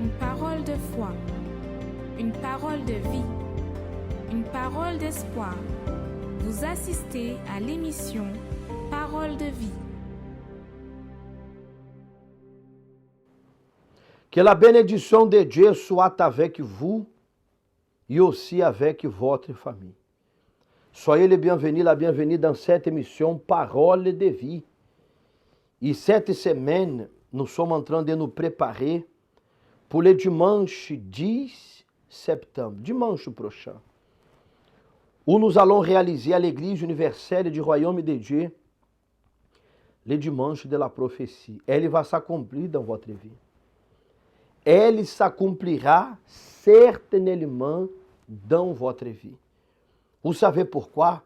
une parole de foi, une parole de vie, une parole d'espoir. Vous assistez à l'émission Parole de vie. Que la bénédiction de Dieu soit avec vous et aussi avec votre famille. Soyez les bienvenus, la bienvenue dans cette émission Parole de vie. Et cette semaine, nous sommes en train de nous préparer pour le dimanche 10 septembre, dimanche prochain, où nous allons réaliser à l'Église universelle du Royaume de Dieu le dimanche de la prophétie. Elle va s'accomplir dans votre vie. Elle s'accomplira certainement dans votre vie. Vous savez pourquoi?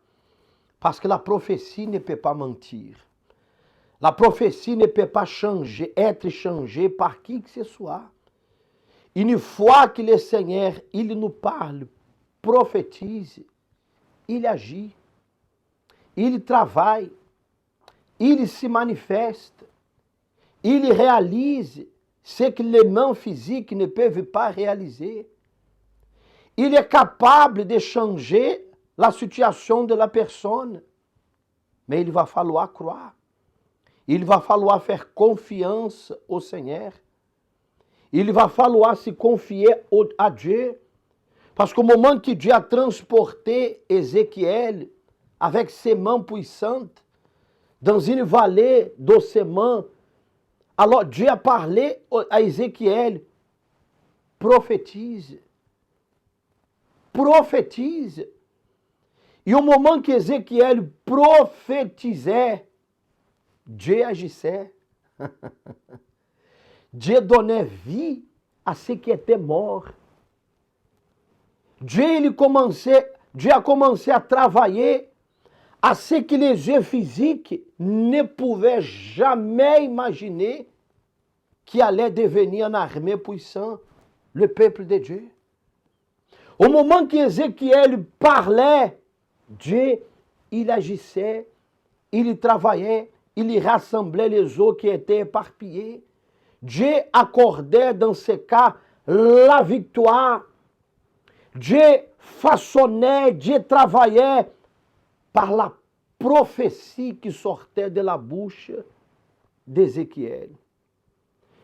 Parce que la prophétie ne peut pas mentir. La prophétie ne peut pas changer, être changée par qui que ce soit. Une fois que le Seigneur, il nous parle, prophétise, il agit, il travaille, il se manifeste, il réalise ce que les mains physiques ne peuvent pas réaliser. Il est capable de changer la situation de la personne, mais il va falloir croire. Il va falloir faire confiance au Seigneur. Il va falloir se confier à Dieu. Parce qu'au moment que Dieu a transporté Ézéchiel avec ses mains puissantes dans une vallée d'ossements, alors Dieu a parlé à Ézéchiel, prophétise. Prophétise. Et au moment que Ézéchiel prophétisait, Dieu agissait. Dieu donnait vie à ceux qui étaient morts. Dieu a commencé à travailler à ce que les yeux physiques ne pouvaient jamais imaginer qui allait devenir une armée puissante, le peuple de Dieu. Au moment qu'Ézéchiel parlait, Dieu, il agissait, il travaillait, il rassemblait les eaux qui étaient éparpillées. Dieu accordait dans ce cas la victoire. Dieu façonnait, Dieu travaillait par la prophétie qui sortait de la bouche d'Ézéchiel.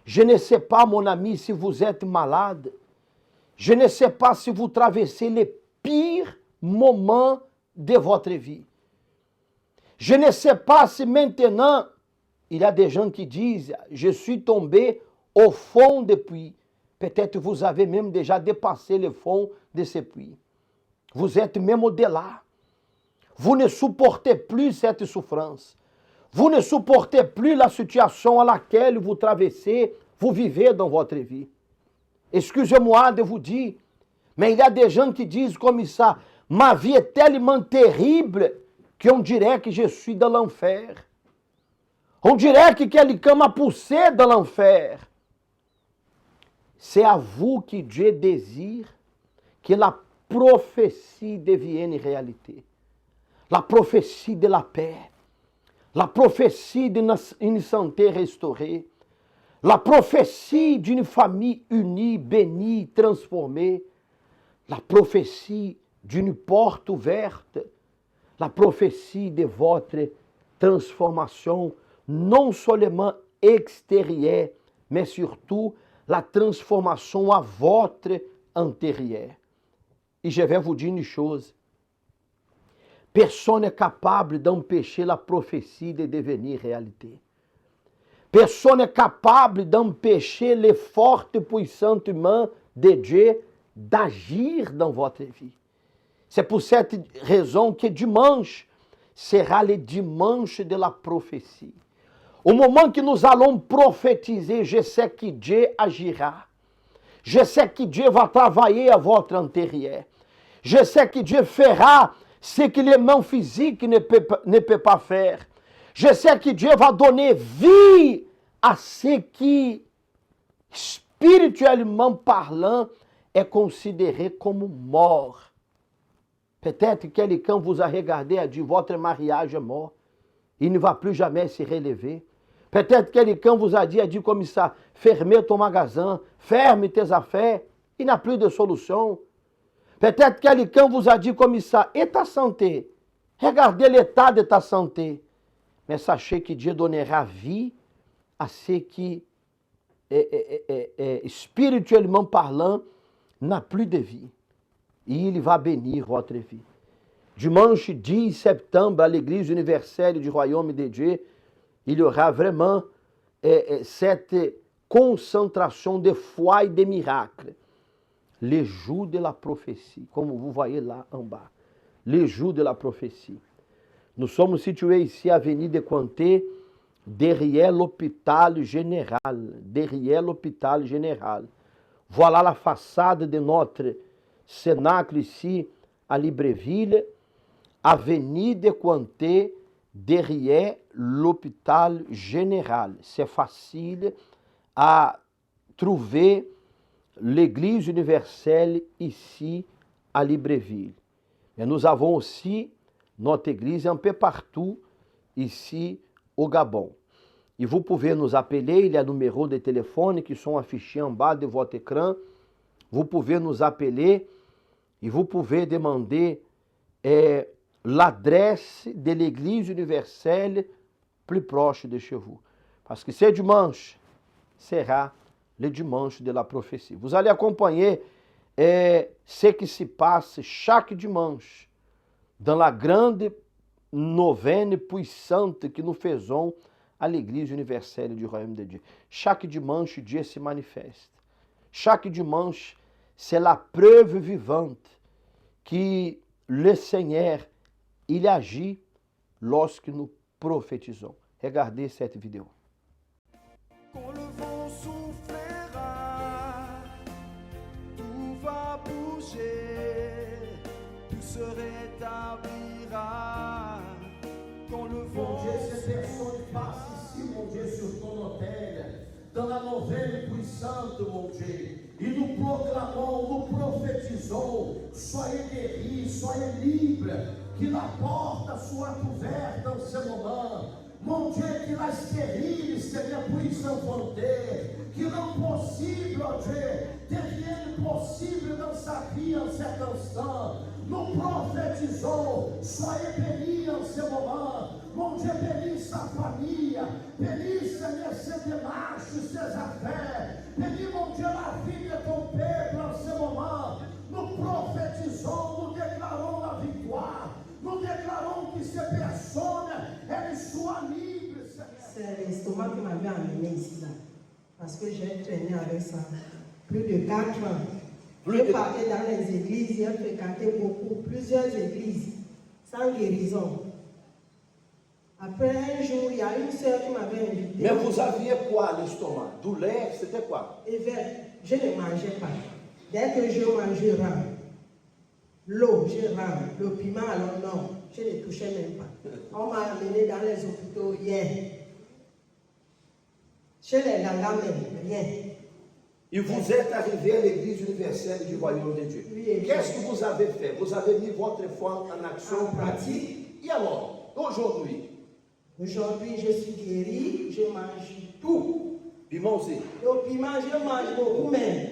Je ne sais pas, mon ami, si vous êtes malade. Je ne sais pas si vous traversez les pires moments de votre vie. Je ne sais pas si maintenant, il y a des gens qui disent, je suis tombé au fond des puits. Peut-être vous avez même déjà dépassé le fond de ces puits. Vous êtes même au-delà. Vous ne supportez plus cette souffrance. Vous ne supportez plus la situation à laquelle vous traversez, vous vivez dans votre vie. Excusez-moi de vous dire, mais il y a des gens qui disent comme ça, ma vie est tellement terrible qu'on dirait que je suis dans l'enfer. On dirait que quelqu'un m'a poussé dans l'enfer. C'est à vous que Dieu désire que la prophétie devienne réalité. La prophétie de la paix. La prophétie d'une santé restaurée. La prophétie d'une famille unie, bénie, transformée. La prophétie d'une porte ouverte. La prophétie de votre transformation, non seulement extérieure, mais surtout la transformation à votre intérieur. Et je vais vous dire une chose. Personne n'est capable d'empêcher la prophétie de devenir réalité. Personne n'est capable d'empêcher les fortes et puissantes mains de Dieu d'agir dans votre vie. C'est pour cette raison que dimanche sera le dimanche de la prophétie. Au moment que nous allons prophétiser, je sais que Dieu agira. Je sais que Dieu va travailler à votre intérieur. Je sais que Dieu fera ce que les mains physiques ne peuvent pas faire. Je sais que Dieu va donner vie à ce qui, spirituellement parlant, est considéré comme mort. Peut-être que quelqu'un vous a regardé et a dit, votre mariage est mort. Il ne va plus jamais se relever. Peut-être quelqu'un vous a dit comme ça, fermez ton magasin, ferme tes affaires, il n'a plus de solution. Peut-être quelqu'un vous a dit comme ça, et ta santé? Regardez l'état de ta santé. Mais sachez que Dieu donnera vie à ceux qui, spirituellement parlant, n'ont plus de vie. Et il va bénir votre vie. Dimanche 10 septembre, à l'Église universelle du Royaume de Dieu, il y aura vraiment cette concentration de foi et de miracles. Les jours de la prophétie, comme vous voyez là en bas. Les jours de la prophétie. Nous sommes situés ici, avenue de Cointet, derrière l'hôpital général. Derrière l'hôpital général. Voilà la façade de notre cénacle ici, à Libreville. Avenue de Cointet, derrière l'hôpital général. C'est facile à trouver l'Église universelle ici à Libreville. Mais nous avons aussi notre église un peu partout ici au Gabon. Et vous pouvez nous appeler, il y a numéros de téléphone qui sont affichés en bas de votre écran. Vous pouvez nous appeler et vous pouvez demander l'adresse de l'Église universelle plus proche de chez vous. Parce que ce dimanche sera le dimanche de la prophétie. Vous allez acompanher ce qui se passe chaque dimanche dans la grande novena puissante que nous faisons à l'Église universelle du Royaume de Dieu. Chaque dimanche, Dieu se manifeste. Chaque dimanche, c'est la preuve vivante que le Seigneur, il agit lorsque nous prophétisons. Regardez cette vidéo. Quand le vent soufflera, tout va bouger, tout se rétablira. Quand le vent Mon Dieu, ces personnes passent ici, mon Dieu, sur ton autel, dans la nouvelle puissante, mon Dieu. Et nous proclamons, nous prophétisons, soyez guéris, soyez libres, que la porte soit ouverte en ce moment. Mon Dieu, que la stérile, Seigneur, puisse enfanter, que l'impossible, oh Dieu, devienne possible dans sa vie en cet instant. Nous prophétisons, soyez bénis en ce moment. Mon Dieu, bénis sa famille, bénis, Seigneur, ses démarches, ses affaires. Bénis, mon Dieu, la vie de ton peuple en ce moment. Nous prophétisons, nous déclarons la victoire. Nous déclarons que ces personnes, elles soient libres, Seigneur. C'est l'estomac qui m'avait amené ici, là. Parce que j'ai traîné avec ça plus de 4 ans. J'ai parlé dans les églises, j'ai fréquenté plusieurs églises, sans guérison. Après un jour, il y a une sœur qui m'avait invité. Mais vous aviez quoi à l'estomac? Douleur, c'était quoi? Et je ne mangeais pas. Dès que je mangeais, l'eau, je rame. Le piment, alors non, je ne touchais même pas. On m'a amené dans les hôpitaux hier. Chez les Langas même, rien. Et vous êtes arrivé à l'Église universelle du Royaume de Dieu. Oui, Qu'est-ce que vous avez fait? Vous avez mis votre foi en action En pratique. Et alors, aujourd'hui? Aujourd'hui, je suis guérie, je mange tout. Piment aussi. Le piment, je mange beaucoup même.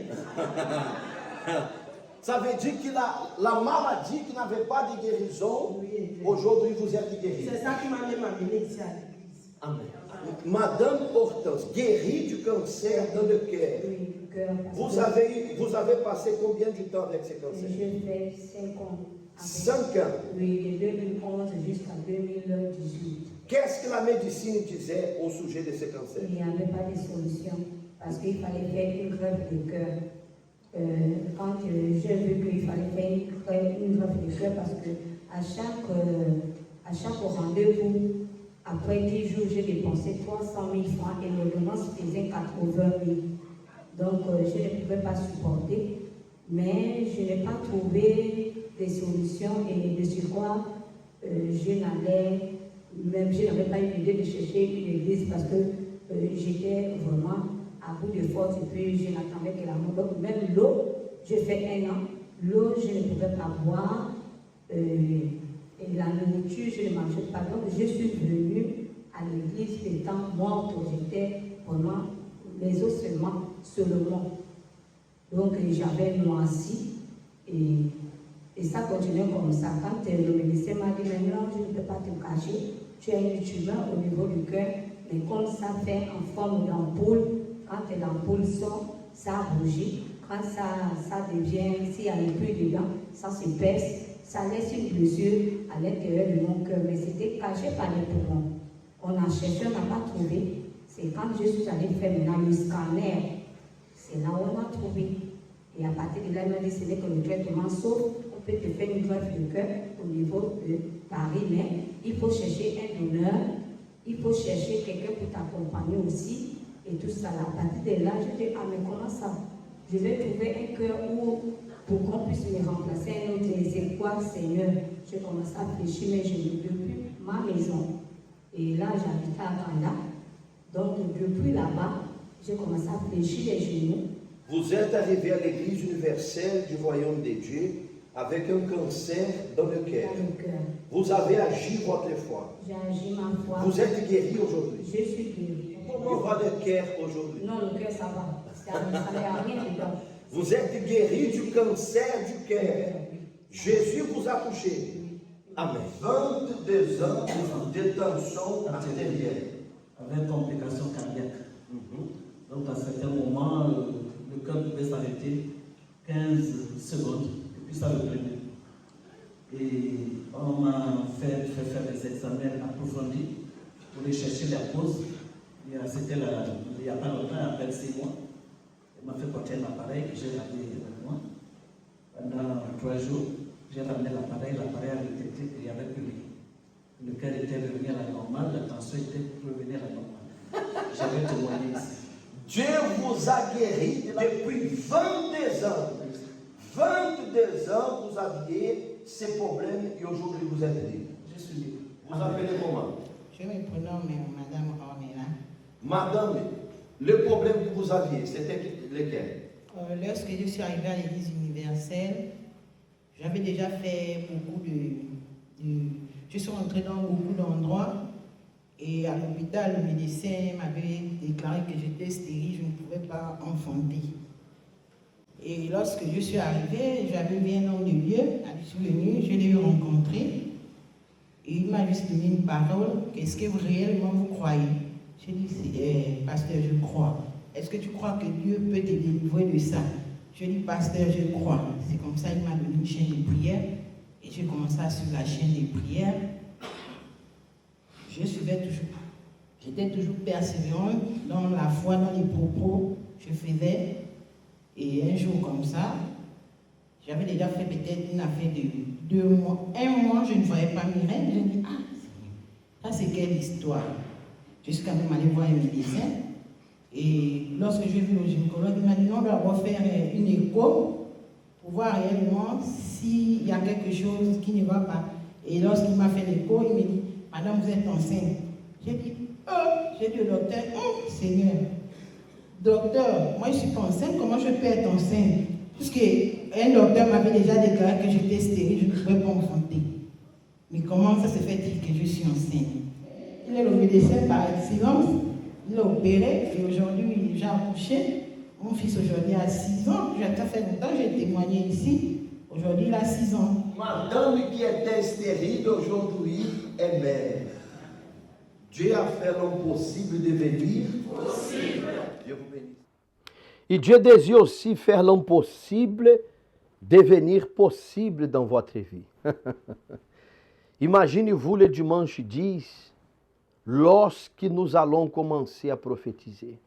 Ça veut dire que la maladie qui n'avait pas de guérison, Oui. aujourd'hui vous êtes guéri. C'est ça qui m'a même amené ici à l'église. Amen. Madame Hortense, guérie du cancer dans le cœur. Oui, du cœur. Vous avez passé combien de temps avec ce cancer? J'ai fait 5 ans. 5 ans. Oui, de 2011 jusqu'à 2018. Qu'est-ce que la médecine disait au sujet de ce cancer? Il n'y avait pas de solution parce qu'il fallait faire une greffe de cœur. Quand j'ai vu qu'il fallait faire une greffe de cœur parce que à chaque rendez-vous, après 10 jours, j'ai dépensé 300 000 francs et l'ordonnance faisait 80 000. Donc, je ne pouvais pas supporter. Mais je n'ai pas trouvé de solution et de surcroît, je n'avais pas eu l'idée de chercher une église parce que j'étais vraiment à bout de force et puis je n'attendais que la mort. Donc, même l'eau, j'ai fait 1 an, l'eau, je ne pouvais pas boire. Et la nourriture, je ne mangeais pas. Donc, je suis venue à l'église étant morte, j'étais vraiment les os seulement. Donc j'avais noirci et ça continuait comme ça. Quand le médecin m'a dit maintenant je ne peux pas te cacher, tu as une tumeur au niveau du cœur, mais comme ça fait en forme d'ampoule, quand l'ampoule sort, ça rougit. Quand ça devient, s'il n'y a plus dedans, ça se perce, ça laisse une blessure à l'intérieur de mon cœur, mais c'était caché par les poumons. On a cherché, on n'a pas trouvé. C'est quand je suis allée faire maintenant le scanner, c'est là où on a trouvé. Et à partir de là, il m'a dit, ce n'est que le traitement, sauf on peut te faire une greffe de cœur au niveau de Paris, mais il faut chercher un donneur, il faut chercher quelqu'un pour t'accompagner aussi, et tout ça. À partir de là, je dis, ah mais comment ça? Je vais trouver un cœur pour qu'on puisse me remplacer un autre. Et c'est quoi, Seigneur? Je commence à réfléchir, mais je ne veux plus ma maison. Et là, j'habite à Ganda. Donc, depuis là-bas, j'ai commencé à fléchir les genoux. Vous êtes arrivé à l'église universelle du royaume de Dieu avec un cancer dans le cœur. Vous avez agi votre foi. J'ai agi ma foi. Vous êtes guéri aujourd'hui. Je suis guéri. Il va le cœur aujourd'hui. Non, le cœur, ça va. Ça n'a rien dedans. Vous êtes guéri du cancer du cœur. Jésus vous a touché. Amen. 22 ans de détention artérielle. Avec complications cardiaques. Donc, à un certain moment, le cœur pouvait s'arrêter 15 secondes, et puis ça reprenait. Et on m'a fait faire des examens approfondis pour aller chercher la cause. C'était il n'y a pas longtemps, à peine 6 mois. Il m'a fait porter un appareil que j'ai ramené avec moi. Pendant 3 jours, j'ai ramené l'appareil a détecté qu'il n'y avait plus rien. Le cœur était revenu à la normale, la tension était revenue à la normale. J'avais témoigné ici. Dieu vous a guéri depuis 22 ans. 22 ans, vous aviez ces problèmes et aujourd'hui vous êtes libre. Je suis libre. Vous appelez comment? Je me prénomme Madame Ornella. Madame, le problème que vous aviez, c'était lequel? Lorsque je suis arrivée à l'église universelle, j'avais déjà fait beaucoup je suis rentrée dans beaucoup d'endroits et à l'hôpital, le médecin m'avait déclaré que j'étais stérile, je ne pouvais pas enfanter. Et lorsque je suis arrivée, j'avais vu un homme de Dieu, je suis venue, je l'ai rencontré et il m'a juste donné une parole. Qu'est-ce que réellement vous croyez? J'ai dit, pasteur, je crois. Est-ce que tu crois que Dieu peut te délivrer de ça? Je dis, pasteur, je crois. C'est comme ça, il m'a donné une chaîne de prière. Et j'ai commencé à suivre la chaîne de prière. Je suivais toujours. J'étais toujours persévérante dans la foi, dans les propos que je faisais. Et un jour comme ça, j'avais déjà fait peut-être une affaire de 2 mois. 1 mois, je ne voyais pas mes règles. J'ai dit, ça c'est quelle histoire? Je suis quand même allée voir un médecin. Et lorsque j'ai vu le gynécologue, il m'a dit, on doit refaire une écho pour voir réellement s'il y a quelque chose qui ne va pas. Et lorsqu'il m'a fait l'écho, il m'a dit, madame, vous êtes enceinte. J'ai dit au docteur, Seigneur, docteur, moi je ne suis pas enceinte, comment je peux être enceinte? Puisqu'un docteur m'avait déjà déclaré que j'étais stérile, je ne pouvais pas enfanter. Mais comment ça se fait-il que je suis enceinte? Il est le médecin par excellence, il a opéré et aujourd'hui j'ai accouché. Mon fils aujourd'hui a 6 ans, ça fait longtemps que j'ai témoigné ici. Aujourd'hui il a 6 ans. Madame qui était stérile aujourd'hui est mère. Dieu a fait l'impossible devenir possible. Dieu vous bénisse. Et Dieu désire aussi faire l'impossible devenir possible dans votre vie. Imaginez-vous le dimanche 10, lorsque nous allons commencer à prophétiser.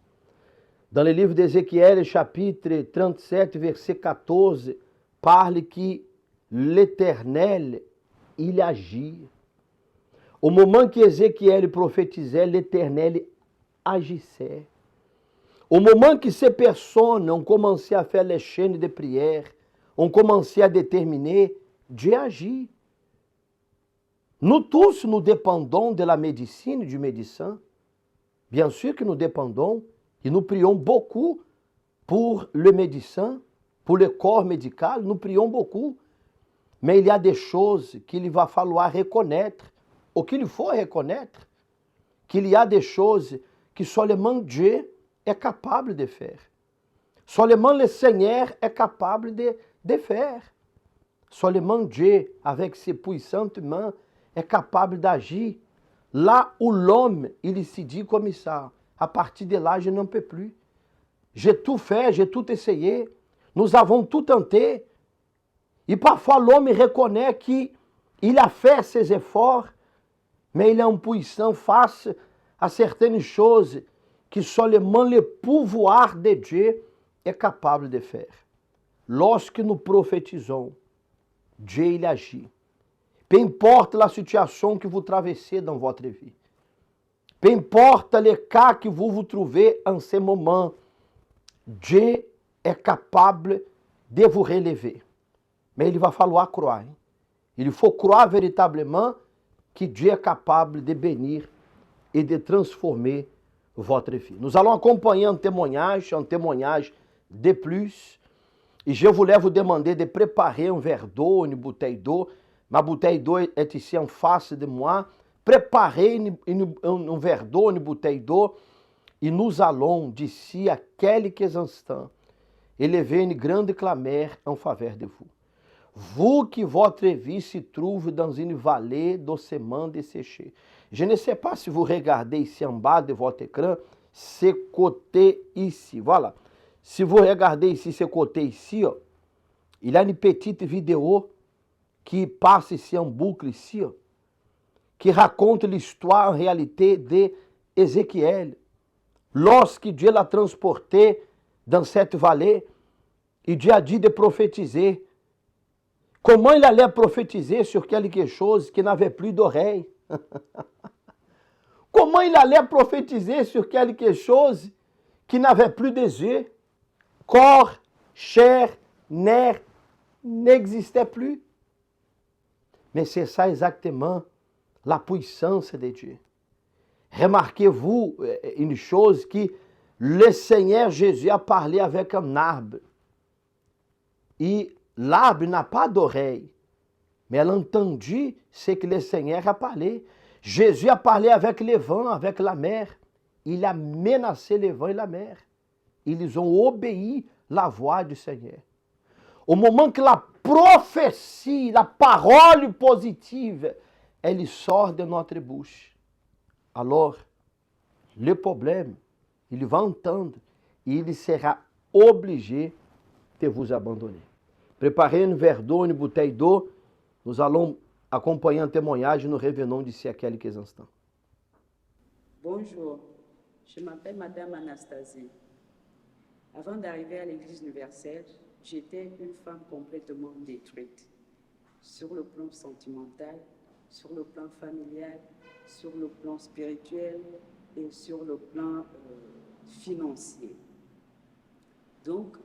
Dans le livre d'Ézéchiel, chapitre 37, verset 14, parle que l'Éternel, il agit. Au moment que Ézéchiel prophétisait, l'Éternel agissait. Au moment que ces personnes ont commencé à faire les chaînes de prière, ont commencé à déterminer, Dieu agit. Nous tous, nous dépendons de la médecine, du médecin. Bien sûr que nous dépendons et nous prions beaucoup pour le médecin, pour le corps médical, nous prions beaucoup. Mais il y a des choses qu'il va falloir reconnaître, ou qu'il faut reconnaître, qu'il y a des choses que seulement Dieu est capable de faire. Seulement le Seigneur est capable de faire. Seulement Dieu, avec ses puissantes mains, est capable d'agir. Là où l'homme, il se dit comme ça, à partir de là, je n'en peux plus. J'ai tout fait, j'ai tout essayé. Nous avons tout tenté. Et parfois l'homme reconnaît qu'il a fait ses efforts, mais il est impuissant face à certaines choses que seulement le pouvoir de Dieu est capable de faire. Lorsque nous prophétisons, Dieu il agit. Peu importe la situation que vous traversez dans votre vie. Peu importe le cas que vous vous trouvez en ce moment, Dieu est capable de vous relever. Mais il va falloir croire. Hein? Il faut croire véritablement que Dieu est capable de bénir et de transformer votre vie. Nous allons acompanhar un témoignage de plus. E je voulais vous demander de préparer un verre d'eau, une bouteille d'eau. Ma bouteille d'eau est ici en face de moi. Préparez un verre d'eau, une bouteille d'eau. E nous allons, d'ici a quelques instants, élever une grande clameur en faveur de vous. Vous que votre vie se trouve dans une vallée d'ossements desséchés. Je ne sais pas si vous regardez ici en bas de votre écran, ce côté ici. Voilà. Si vous regardez ici, ce côté ici, ó, il y a une petite vidéo qui passe ici en boucle ici, ó, qui raconte l'histoire en réalité de Ézéchiel. Lorsque Dieu l'a transporté dans cette vallée, et Dieu a dit de prophétiser. Comment il allait prophétiser sur quelque chose qui n'avait plus d'oreille? Comment il allait prophétiser sur quelque chose qui n'avait plus des yeux? Corps, chair, nerfs n'existaient plus. Mais c'est ça exactement la puissance de Dieu. Remarquez-vous une chose que le Seigneur Jésus a parlé avec un arbre. Et l'arbre n'a pas d'oreille, mais elle a entendu ce que le Seigneur a parlé. Jésus a parlé avec le vent, avec la mer. Il a menacé le vent et la mer. Ils ont obéi la voix du Seigneur. Au moment que la prophétie, la parole positive, elle sort de notre bouche, alors le problème, il va entendre et il sera obligé de vous abandonner. Préparez un verre d'eau, une bouteille d'eau. Nous allons acompanhar un témoignage et nous revenons d'ici à quelques instants. Bonjour, je m'appelle Madame Anastasie. Avant d'arriver à l'Église universelle, j'étais une femme complètement détruite. Sur le plan sentimental, sur le plan familial, sur le plan spirituel et sur le plan financier. Donc,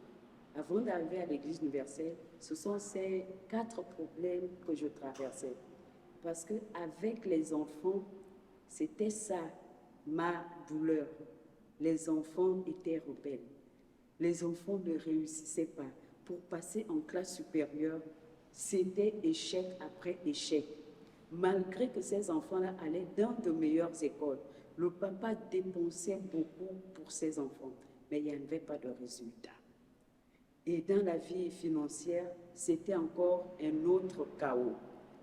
avant d'arriver à l'Église universelle, ce sont ces 4 problèmes que je traversais. Parce qu'avec les enfants, c'était ça, ma douleur. Les enfants étaient rebelles. Les enfants ne réussissaient pas. Pour passer en classe supérieure, c'était échec après échec. Malgré que ces enfants-là allaient dans de meilleures écoles, le papa dépensait beaucoup pour ses enfants, mais il n'y avait pas de résultat. Et dans la vie financière, c'était encore un autre chaos.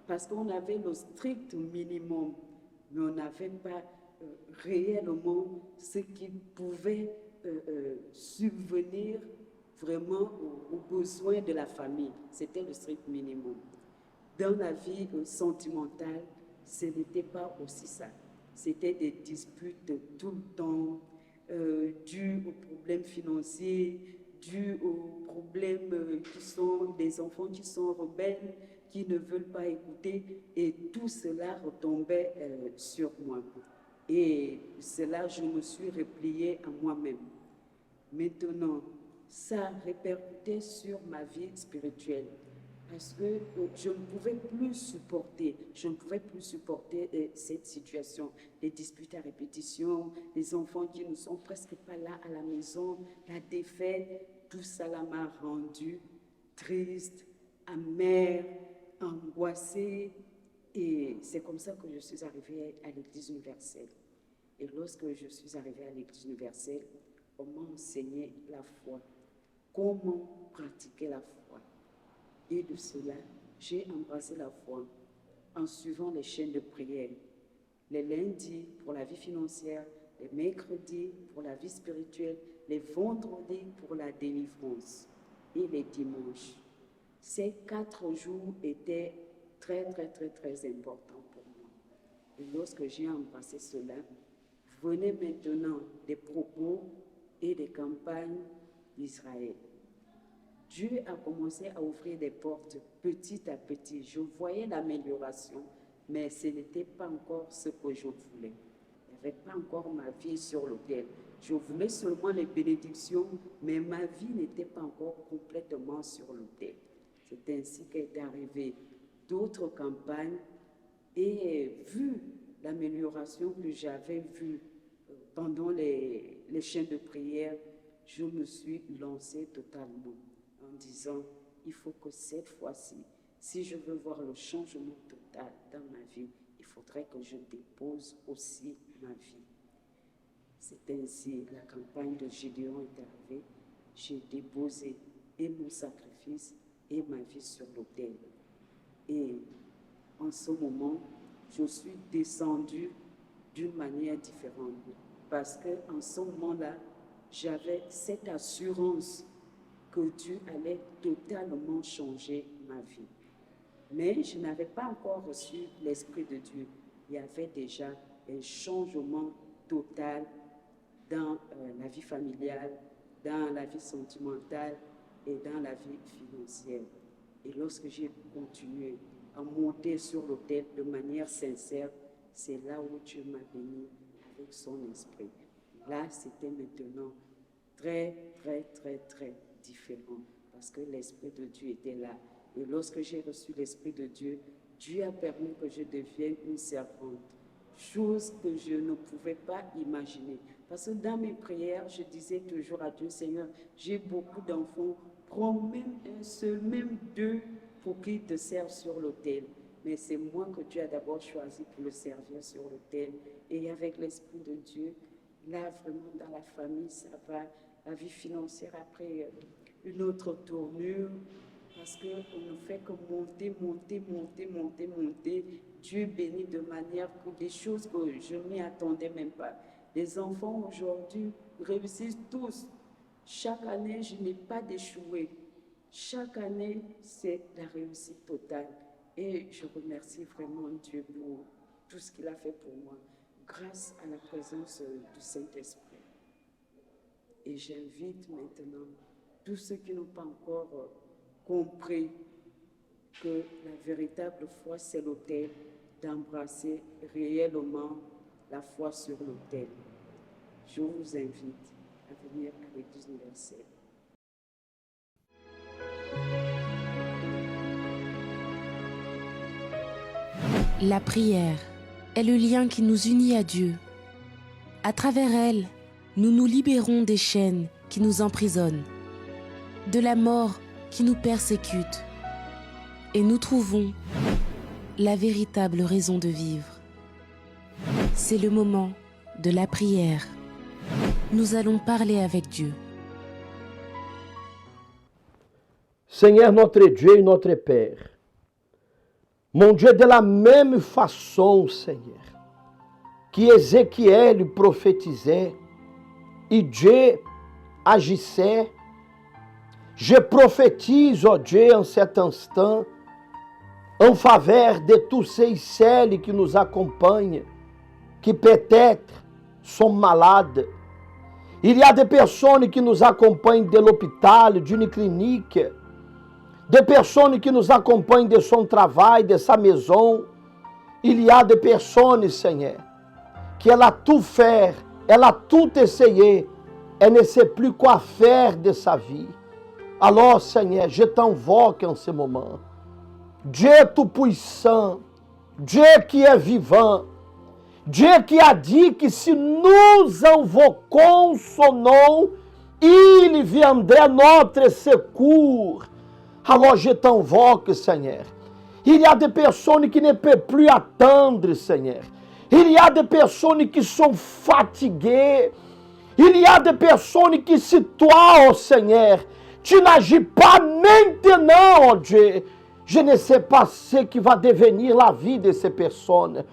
Parce qu'on avait le strict minimum, mais on n'avait pas réellement ce qui pouvait subvenir vraiment aux besoins de la famille. C'était le strict minimum. Dans la vie sentimentale, ce n'était pas aussi ça. C'était des disputes tout le temps, dues aux problèmes financiers, dû aux problèmes qui sont des enfants qui sont rebelles, qui ne veulent pas écouter, et tout cela retombait sur moi. Et cela, je me suis repliée à moi-même. Maintenant, ça répercutait sur ma vie spirituelle, parce que je ne pouvais plus supporter cette situation, les disputes à répétition, les enfants qui ne sont presque pas là à la maison, la défaite, tout ça m'a rendue triste, amère, angoissée, et c'est comme ça que je suis arrivée à l'Église universelle. Et lorsque je suis arrivée à l'Église universelle, on m'a enseigné la foi, comment pratiquer la foi. Et de cela, j'ai embrassé la foi en suivant les chaînes de prière. Les lundis pour la vie financière, les mercredis pour la vie spirituelle, les vendredis pour la délivrance et les dimanches. Ces 4 jours étaient très importants pour moi. Et lorsque j'ai embrassé cela, venaient maintenant des propos et des campagnes d'Israël. Dieu a commencé à ouvrir des portes petit à petit. Je voyais l'amélioration, mais ce n'était pas encore ce que je voulais. Il n'y avait pas encore ma vie sur l'autel. Je voulais seulement les bénédictions, mais ma vie n'était pas encore complètement sur l'autel. C'est ainsi qu'est arrivé d'autres campagnes et vu l'amélioration que j'avais vue pendant les chaînes de prière, je me suis lancée totalement en disant, il faut que cette fois-ci, si je veux voir le changement total dans ma vie, il faudrait que je dépose aussi ma vie. C'est ainsi, la campagne de Gédéon est arrivée. J'ai déposé et mon sacrifice et ma vie sur l'autel. Et en ce moment, je suis descendue d'une manière différente. Parce qu'en ce moment-là, j'avais cette assurance que Dieu allait totalement changer ma vie. Mais je n'avais pas encore reçu l'Esprit de Dieu. Il y avait déjà un changement total dans la vie familiale, dans la vie sentimentale et dans la vie financière. Et lorsque j'ai continué à monter sur l'autel de manière sincère, c'est là où Dieu m'a béni avec son esprit. Là, c'était maintenant très différent parce que l'Esprit de Dieu était là. Et lorsque j'ai reçu l'Esprit de Dieu, Dieu a permis que je devienne une servante, chose que je ne pouvais pas imaginer. Parce que dans mes prières, je disais toujours à Dieu, Seigneur, j'ai beaucoup d'enfants, prends même un seul, même 2 pour qu'ils te servent sur l'autel. Mais c'est moi que Dieu a d'abord choisi pour le servir sur l'autel. Et avec l'Esprit de Dieu, là, vraiment, dans la famille, ça va. La vie financière a pris une autre tournure parce qu'on ne fait que monter. Dieu bénit de manière que des choses que je ne m'y attendais même pas. Les enfants aujourd'hui réussissent tous. Chaque année, je n'ai pas d'échoué. Chaque année, c'est la réussite totale. Et je remercie vraiment Dieu pour tout ce qu'il a fait pour moi, grâce à la présence du Saint-Esprit. Et j'invite maintenant tous ceux qui n'ont pas encore compris que la véritable foi, c'est l'autel, d'embrasser réellement la foi sur l'autel. Je vous invite à venir à l'Église universelle. La prière est le lien qui nous unit à Dieu. À travers elle, nous nous libérons des chaînes qui nous emprisonnent, de la mort qui nous persécute, et nous trouvons la véritable raison de vivre. C'est le moment de la prière. Nous allons parler avec Dieu. Seigneur notre Dieu et notre Père, mon Dieu, de la même façon, Seigneur, qu'Ézéchiel prophétisait et Dieu agissait, je prophétise, oh Dieu, en cet instant, en faveur de tous ceux et celles qui nous accompagnent, qui peut-être sont malades. Il y a des personnes qui nous accompagnent de l'hôpital, d'une clinique, des personnes qui nous accompagnent de son travail, de sa maison. Il y a des personnes, Seigneur, qui elle a tout fait, elle a tout essayé, elle ne sait plus quoi faire de sa vie. Alors, Seigneur, je t'invoque en ce moment. Dieu Tout-Puissant, Dieu qui est vivant, Dieu qui a dit que si nous invoquons son nom, il viendra à notre secours. Alors je t'invoque, Seigneur. Il y a des personnes qui ne peuvent plus attendre, Seigneur. Il y a des personnes qui sont fatiguées. Il y a des personnes qui, si toi, oh Seigneur, tu n'agis pas maintenant, oh Dieu, je ne sais pas ce qui va devenir la vie de ces personnes.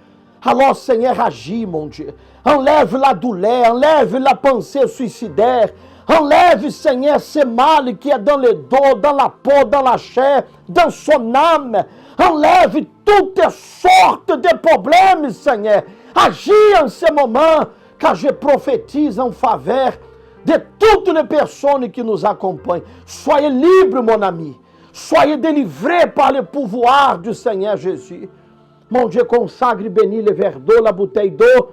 Alors, Seigneur, agis, mon Dieu. Enlève la douleur, enlève la pensée suicidaire. Enlève, Seigneur, ce mal qui est dans le dos, dans la peau, dans la chair, dans son âme. Enlève toutes sortes de problèmes, Seigneur. Agis en ce moment, car je prophétise en faveur de toutes les personnes qui nous accompagnent. Soyez libres, mon ami. Soyez délivrés par le pouvoir du Seigneur Jésus. Mon Dieu, consagre e bénit le verre d'eau, la bouteille d'eau.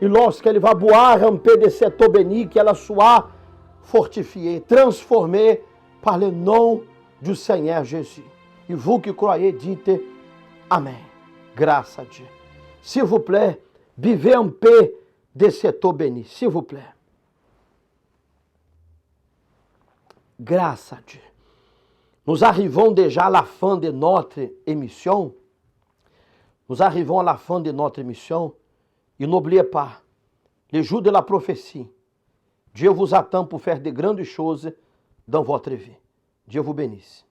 Et lorsqu'elle va boire un peu de cette eau bénie, qu'elle soit fortifiée, transformée par le nom du Seigneur Jésus. Et vous qui croyez, dites Amen. Grâce à Dieu. S'il vous plaît, buvez un peu de cette eau bénie, s'il vous plaît. Grâce à Dieu. Nous arrivons déjà à la fin de notre émission. Nous arrivons à la fin de notre émission. Et n'oubliez pas, le jour de la prophétie, Dieu vous attend pour faire de grandes choses dans votre vie. Dieu vous bénisse.